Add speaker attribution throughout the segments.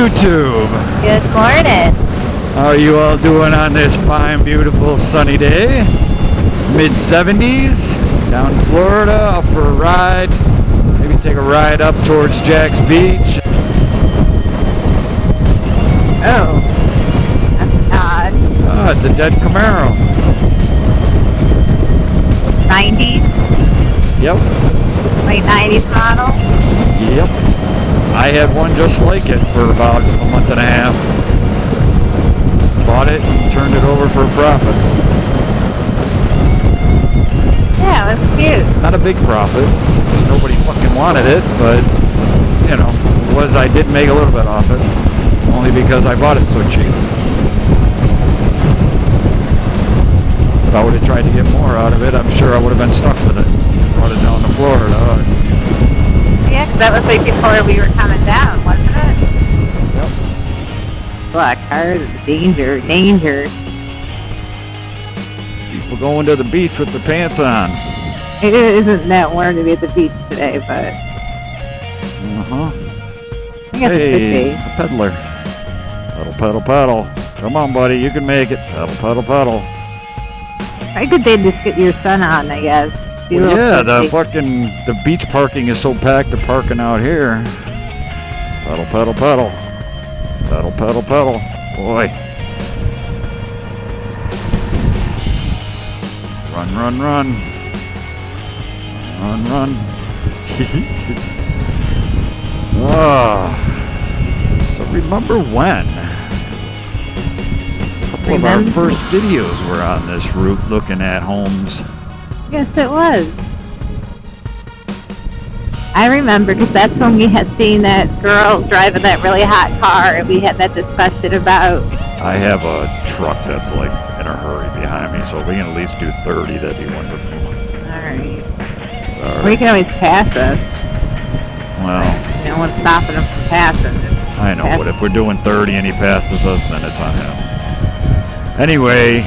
Speaker 1: YouTube.
Speaker 2: Good morning.
Speaker 1: How are you all doing on this fine, beautiful, sunny day? Mid-70s, down in Florida, up for a ride. Maybe take a ride up towards Jack's Beach.
Speaker 2: Oh, that's odd.
Speaker 1: Ah, it's a dead Camaro.
Speaker 2: 90s?
Speaker 1: Yep.
Speaker 2: Late 90s model?
Speaker 1: Yep. I had one just like it for about a month and a half. Bought it and turned it over for a profit.
Speaker 2: Yeah, that's cute.
Speaker 1: Not a big profit. Nobody fucking wanted it, but, you know, I did make a little bit off it. Only because I bought it so cheap. If I would have tried to get more out of it, I'm sure I would have been stuck with it. Brought it down to Florida.
Speaker 2: Yeah, 'cause that was like before we were coming down, wasn't it?
Speaker 1: Yep.
Speaker 2: Black cars, danger.
Speaker 1: People going to the beach with their pants on.
Speaker 2: It isn't that warm to be at the beach today, but
Speaker 1: Uh-huh.
Speaker 2: I guess it
Speaker 1: Hey,
Speaker 2: could be.
Speaker 1: a peddler. Pedal, pedal, pedal. Come on, buddy, you can make it. Pedal, pedal, pedal.
Speaker 2: I could they just get your son on, I guess. Do a
Speaker 1: Well,
Speaker 2: little
Speaker 1: yeah, the
Speaker 2: fishing.
Speaker 1: the beach parking is so packed, they're parking out here. Pedal, pedal, pedal. Pedal, pedal, pedal. Boy. Run, run, run. Run, run. Oh. So remember when? A couple of our first videos were on this route looking at homes.
Speaker 2: Yes, it was. I remember because that's when we had seen that girl driving that really hot car, and we had that discussion about.
Speaker 1: I have a truck that's like in a hurry behind me, so if we can at least do 30, that'd be wonderful.
Speaker 2: All right.
Speaker 1: Sorry.
Speaker 2: We can always pass us.
Speaker 1: Well,
Speaker 2: No one's stopping him from passing.
Speaker 1: I know, but if we're doing 30 and he passes us, then it's on him. Anyway,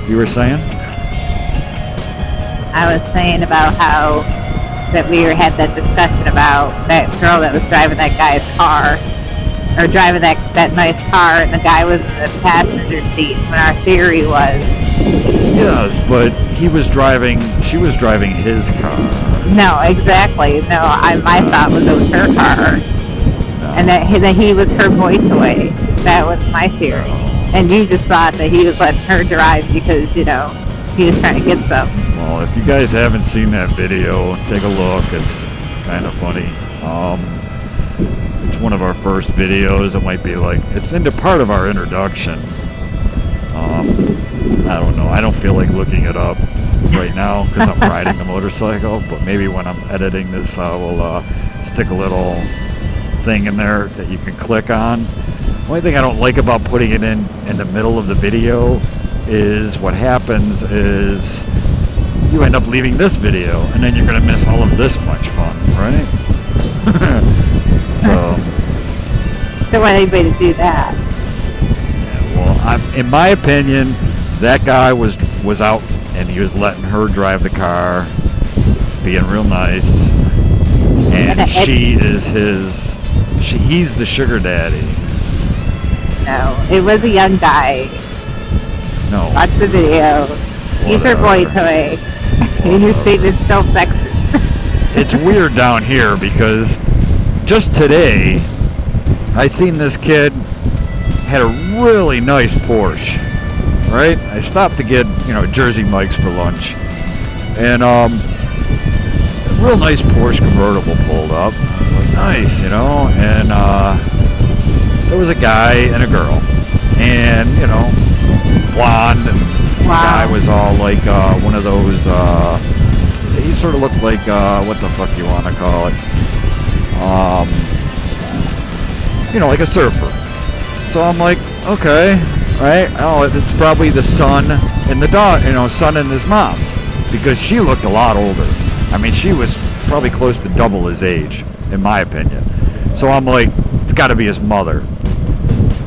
Speaker 1: you were saying?
Speaker 2: I was saying about how that we had that discussion about that girl that was driving that guy's car, or driving that nice car, and the guy was in the passenger seat. When our theory was,
Speaker 1: Yes, but she was driving his car.
Speaker 2: no, exactly, no. My thought was it was her car, and that he was her voice-away. That was my theory, and you just thought that he was letting her drive because he was trying to get something.
Speaker 1: Well, if you guys haven't seen that video, take a look. It's kind of funny. It's one of our first videos. It might be like, it's into part of our introduction. I don't know. I don't feel like looking it up right now because I'm riding the motorcycle, but maybe when I'm editing this, I will stick a little thing in there that you can click on. The only thing I don't like about putting it in the middle of the video is what happens is you end up leaving this video, and then you're going to miss all of this much fun, right? So
Speaker 2: Don't want anybody to do that.
Speaker 1: yeah, well, in my opinion, that guy was out, and he was letting her drive the car, being real nice, and he's the sugar daddy.
Speaker 2: No, it was a young guy.
Speaker 1: No.
Speaker 2: Watch the video. He's her boy toy. Your statement's so sexist.
Speaker 1: It's weird down here because just today I seen this kid had a really nice Porsche, right? I stopped to get, Jersey Mike's for lunch, and a real nice Porsche convertible pulled up. I was like, nice, and there was a guy and a girl, and blonde, and the guy was all like one of those, he sort of looked like, what the fuck you want to call it, like a surfer. So I'm like, okay, right? Oh, it's probably the son and the daughter, son and his mom, because she looked a lot older. I mean, she was probably close to double his age, in my opinion. So I'm like, it's got to be his mother.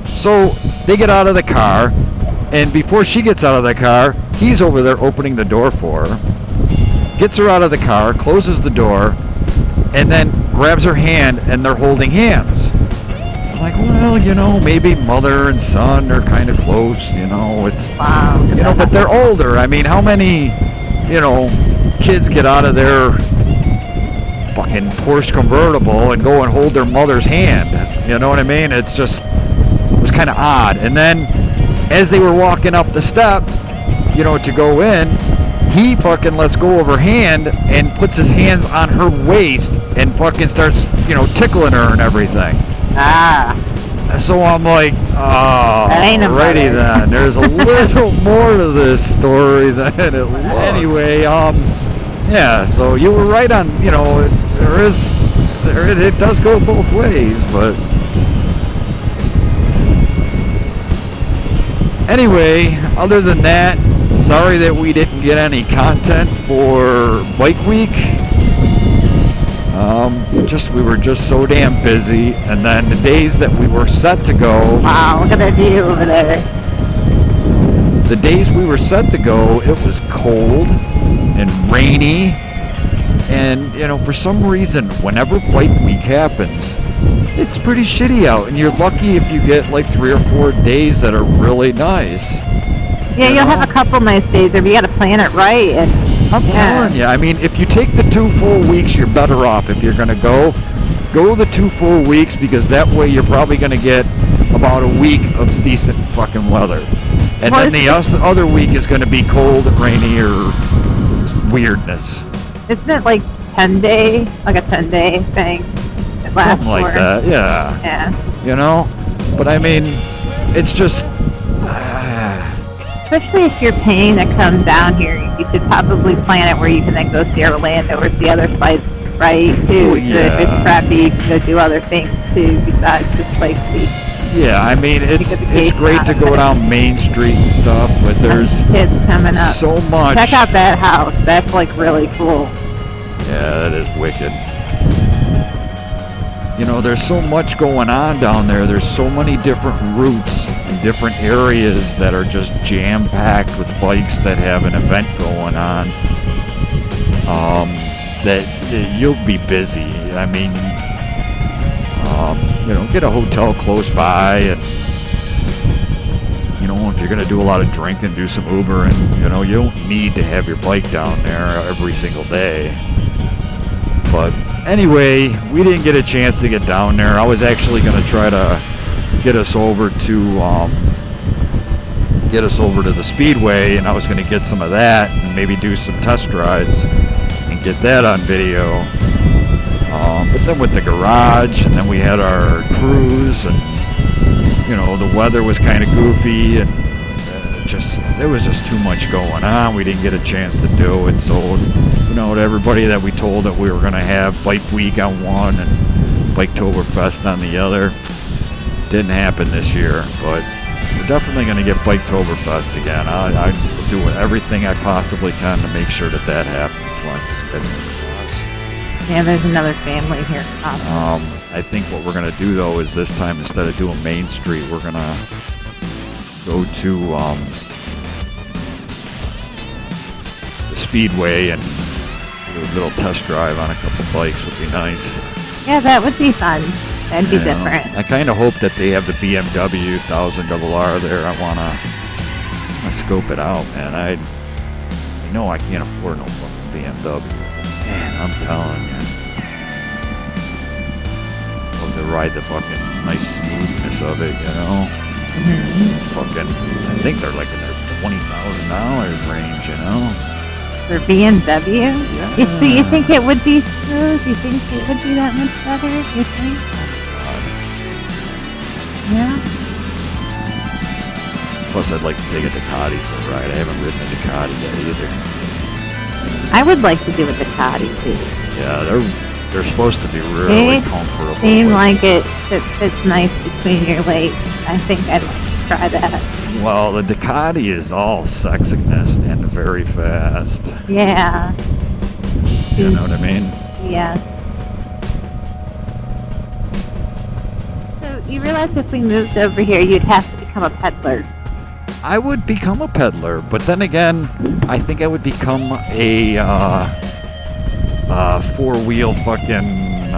Speaker 1: So they get out of the car, and before she gets out of the car, he's over there opening the door for her, gets her out of the car, closes the door, and then grabs her hand, and they're holding hands. I'm like, well, you know, maybe mother and son are kind of close, you know, it's,
Speaker 2: Wow.
Speaker 1: you know, but they're older. I mean, how many, you know, kids get out of their fucking Porsche convertible and go and hold their mother's hand? You know what I mean? It's just, it was kind of odd. And then as they were walking up the step, you know, to go in, he fucking lets go of her hand and puts his hands on her waist and fucking starts, you know, tickling her and everything.
Speaker 2: Ah.
Speaker 1: So I'm like, oh,
Speaker 2: That ain't a
Speaker 1: alrighty
Speaker 2: mother.
Speaker 1: then. There's a little more to this story than it looks. Anyway, yeah, so you were right on, you know, it does go both ways, but anyway, other than that, sorry that we didn't get any content for Bike Week. We were just so damn busy, and then the days that we were set to go.
Speaker 2: Wow, look at that view over there.
Speaker 1: The days we were set to go, it was cold and rainy, and you know, for some reason, whenever Bike Week happens, it's pretty shitty out, and you're lucky if you get like 3 or 4 days that are really nice.
Speaker 2: Yeah, you'll have a couple nice days if you got to plan it right. And
Speaker 1: I'm telling you, I mean, if you take the 2 full weeks, you're better off. If you're going to go the 2 full weeks, because that way you're probably going to get about a week of decent fucking weather. And then the other week is going to be cold and rainy or weirdness.
Speaker 2: Isn't it like 10-day, like a 10-day thing? It lasts
Speaker 1: Something like
Speaker 2: for?
Speaker 1: that, yeah.
Speaker 2: Yeah.
Speaker 1: You know? But I mean, it's just...
Speaker 2: Especially if you're paying to come down here, you should probably plan it where you can then go see Orlando or see other sites, right? Too.
Speaker 1: Well,
Speaker 2: So if it's crappy, you can go do other things too besides just Bike Week.
Speaker 1: Yeah, I mean, it's great to go down Main Street and stuff, but there's
Speaker 2: kids coming up.
Speaker 1: so much.
Speaker 2: Check out that house. That's like really cool.
Speaker 1: Yeah, that is wicked. You know, there's so much going on down there. There's so many different routes and different areas that are just jam-packed with bikes that have an event going on. That you'll be busy. I mean, you know, get a hotel close by, and you know, if you're gonna do a lot of drinking, do some Uber, and you know, you don't need to have your bike down there every single day. But anyway, we didn't get a chance to get down there. I was actually gonna try to get us over to the Speedway, and I was gonna get some of that and maybe do some test rides and get that on video. But then with the garage, and then we had our cruise, and you know, the weather was kind of goofy, and there was just too much going on. We didn't get a chance to do it. So, you know, to everybody that we told that we were going to have Bike Week on one and Biketoberfest on the other, didn't happen this year. But we're definitely going to get Biketoberfest again. I will do everything I possibly can to make sure that happens once this gets.
Speaker 2: Yeah, there's another family here.
Speaker 1: I think what we're going to do, though, is this time, instead of doing Main Street, we're going to go to the Speedway and do a little test drive on a couple bikes would be nice.
Speaker 2: Yeah, that would be fun. That'd be different.
Speaker 1: I kind of hope that they have the BMW 1000RR there. I want to scope it out, man. I know I can't afford no fucking BMW. Man, I'm telling you. Love to ride the fucking nice smoothness of it, you know? Fucking, I think they're like in their $20,000 range, you know?
Speaker 2: For BMW?
Speaker 1: Yeah.
Speaker 2: So you think it would be smooth? You think it would be that much better? You think? Yeah?
Speaker 1: Plus, I'd like to take a Ducati for a ride. I haven't ridden a Ducati yet either.
Speaker 2: I would like to do a Ducati too.
Speaker 1: Yeah, they're supposed to be really comfortable.
Speaker 2: Seem like it fits nice between your legs. I think I'd like to try that.
Speaker 1: Well, the Ducati is all sexiness and very fast.
Speaker 2: Yeah.
Speaker 1: You know what I mean?
Speaker 2: Yeah. So you realize if we moved over here, you'd have to become a peddler.
Speaker 1: I would become a peddler, but then again, I think I would become a four-wheel fucking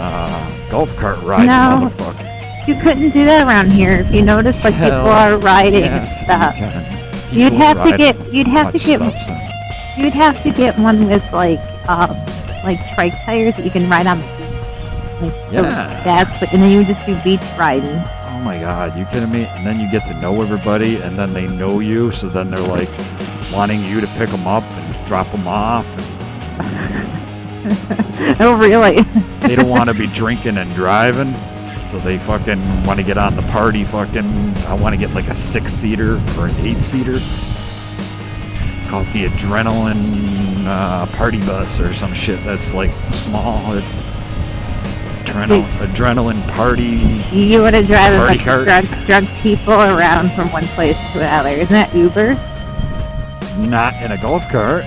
Speaker 1: golf cart riding
Speaker 2: No.
Speaker 1: motherfucker.
Speaker 2: You couldn't do that around here. If you notice, like
Speaker 1: Hell,
Speaker 2: people are riding and
Speaker 1: yes,
Speaker 2: stuff.
Speaker 1: you can.
Speaker 2: You'd
Speaker 1: People
Speaker 2: have to
Speaker 1: ride
Speaker 2: get. You'd have to
Speaker 1: much
Speaker 2: get.
Speaker 1: stuff, so-
Speaker 2: You'd have to get one with like trike tires that you can ride on the beach. Like, so
Speaker 1: Yeah.
Speaker 2: that's what, and then you just do beach riding.
Speaker 1: Oh my God, you kidding me? And then you get to know everybody, and then they know you, so then they're like wanting you to pick them up and drop them off.
Speaker 2: Oh, really?
Speaker 1: They don't want to be drinking and driving, so they fucking want to get on the party. I want to get like a 6-seater or an 8-seater. Called the Adrenaline Party Bus or some shit that's like small. Adrenaline Party.
Speaker 2: You want to drive a
Speaker 1: Party
Speaker 2: bunch of drunk people around from one place to another. Isn't that Uber?
Speaker 1: Not in a golf cart.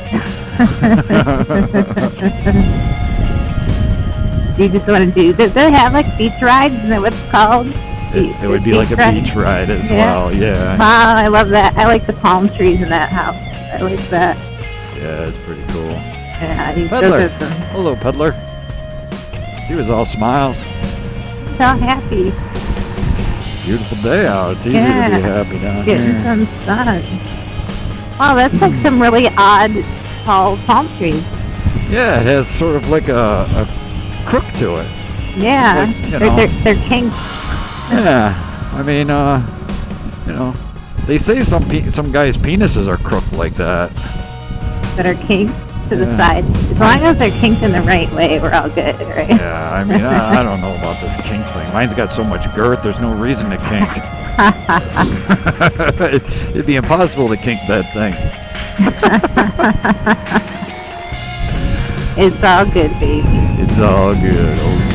Speaker 2: You just want to do. Does they have like beach rides? Isn't that what it's called?
Speaker 1: It would be like a beach ride as well, yeah.
Speaker 2: Wow, I love that. I like the palm trees in that house. I like that.
Speaker 1: Yeah, it's pretty cool.
Speaker 2: Yeah,
Speaker 1: Peddler. Hello, Peddler. She was all smiles.
Speaker 2: So happy.
Speaker 1: Beautiful day out. It's easy to be happy down
Speaker 2: Getting
Speaker 1: here.
Speaker 2: some sun. Wow, that's like some really odd tall palm trees.
Speaker 1: Yeah, it has sort of like a crook to it.
Speaker 2: Yeah,
Speaker 1: It's like, you know.
Speaker 2: they're kinks
Speaker 1: Yeah, I mean, they say some guys' penises are crooked like that.
Speaker 2: that are kinked to the
Speaker 1: Yeah.
Speaker 2: side. As long as they're kinked in the right way, we're all good, right?
Speaker 1: Yeah, I mean, I don't know about this kink thing. Mine's got so much girth, there's no reason to kink. It'd be impossible to kink that thing.
Speaker 2: It's all good, baby.
Speaker 1: It's all good. Oh,